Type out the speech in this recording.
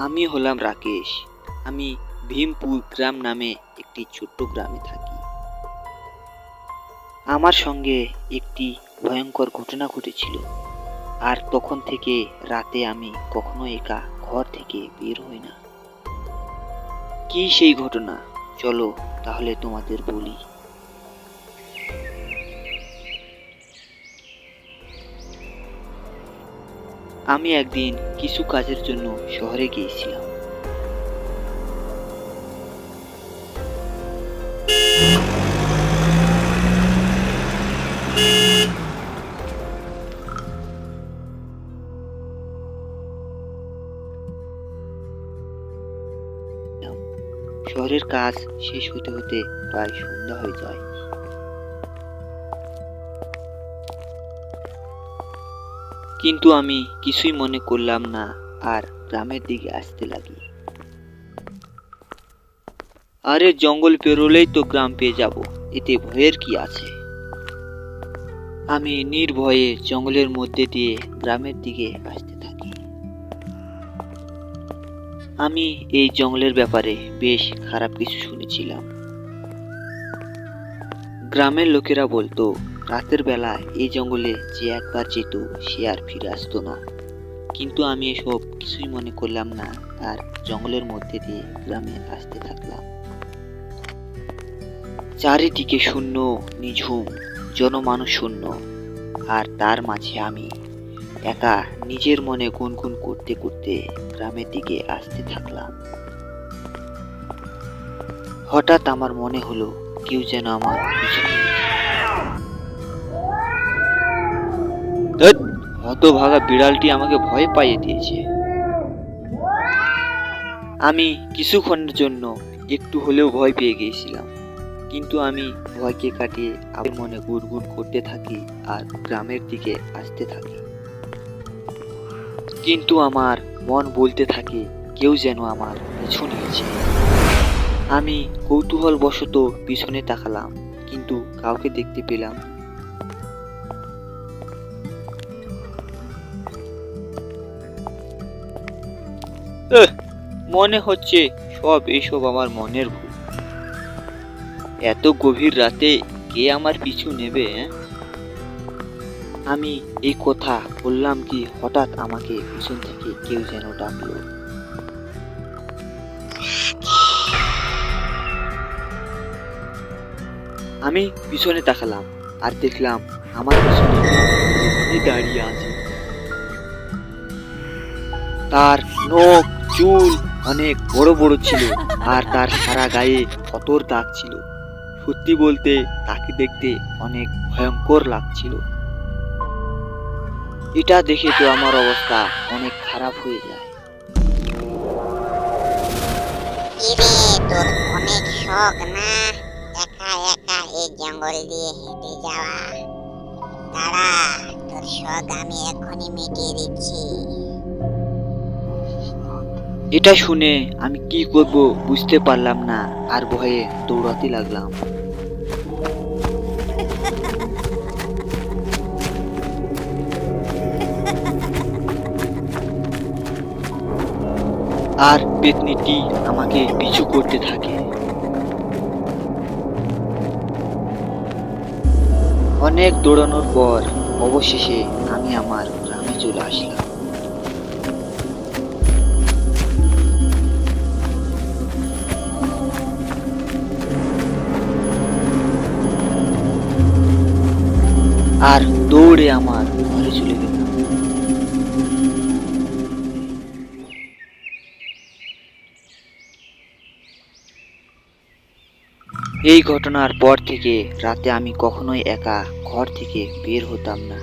আমি হলাম রাকেশ। আমি ভীমপুর গ্রাম নামে একটি ছোট্ট গ্রামে থাকি। আমার সঙ্গে একটি ভয়ঙ্কর ঘটনা ঘটেছিল, আর তখন থেকে রাতে আমি কখনো একা ঘর থেকে বের হই না। কি সেই ঘটনা? চলো তাহলে তোমাদের বলি। আমি একদিন কিছু কাজের জন্য শহরে গিয়েছিলাম। শহরের কাজ শেষ হতে হতে প্রায় সন্ধ্যা হয়ে যায়। কিন্তু আমি কিছুই মনে করলাম না, আর গ্রামের দিকে আসতে লাগি। আরে জঙ্গল পেরোলেই তো গ্রাম পেয়ে যাব, এতে ভয়ের কি আছে? আমি নির্ভয়ে জঙ্গলের মধ্যে দিয়ে গ্রামের দিকে আসতে থাকি। আমি এই জঙ্গলের ব্যাপারে বেশ খারাপ কিছু শুনেছিলাম। গ্রামের লোকেরা বলতো রাতের বেলা এই জঙ্গলে যে একবার যেত সে আর ফিরে আসতো না। কিন্তু আমি এসব কিছুই মনে করলাম না, আর জঙ্গলের মধ্যে দিয়ে গ্রামে আসতে থাকলাম। চারিদিকে শূন্য, নিঝুম, জনমানুষ শূন্য, আর তার মাঝে আমি একা নিজের মনে গুনগুন করতে করতে গ্রামের দিকে আসতে থাকলাম। হঠাৎ আমার মনে হলো কেউ যেন আমার পিছনে। ধ্যাৎ, হতভাগা বিড়ালটি আমাকে ভয় পাইয়ে দিয়েছে। আমি কিছুক্ষণের জন্য একটু হলেও ভয় পেয়ে গিয়েছিলাম, কিন্তু আমি ভয়কে কাটিয়ে আমার মনে গুড়গুড় করতে থাকি আর গ্রামের দিকে আসতে থাকি। কিন্তু আমার মন বলতে থাকে কেউ যেন আমার পিছু নিয়েছে। আমি কৌতূহলবশত পিছনে তাকালাম, কিন্তু কাউকে দেখতে পেলাম না। মনে হচ্ছে এইসব আমার মনের ভুল। এত গভীর রাতে কে আমার পিছু নেবে? আমি এই কথা বললাম কি হঠাৎ আমাকে পিছন থেকে কেউ যেন ডাকলো। আমি পিছনে তাকালাম আর দেখলাম আমার পিছনে দাঁড়িয়ে আছে। তার নখ চুল অনেক বড় বড় ছিল, আর তার সারা গায়ে ক্ষতর দাগ ছিল। সত্যি বলতে তাকে দেখতে অনেক ভয়ঙ্কর লাগছিল। এটা দেখে তো আমার অবস্থা অনেক খারাপ হয়ে যায়। কিরে, তোর অনেক শখ না একা একা এই জঙ্গল দিয়ে হেঁটে যাওয়া? দাঁড়া, তোর শখ আমি এখনই মিটিয়ে দিচ্ছি। এটা শুনে আমি কি করব বুঝতে পারলাম না, আর ভয়ে দৌড়াতে লাগলাম। আর পেতনিটি আমাকে পিছু করতে থাকে। অনেক দৌড়ানোর পর অবশেষে আমি আমার গ্রামে চলে আসলাম। আর দৌড়ে আমার ঘরে চলে গেলাম। এই ঘটনার পর থেকে রাতে আমি কখনোই একা ঘর থেকে বের হতাম না।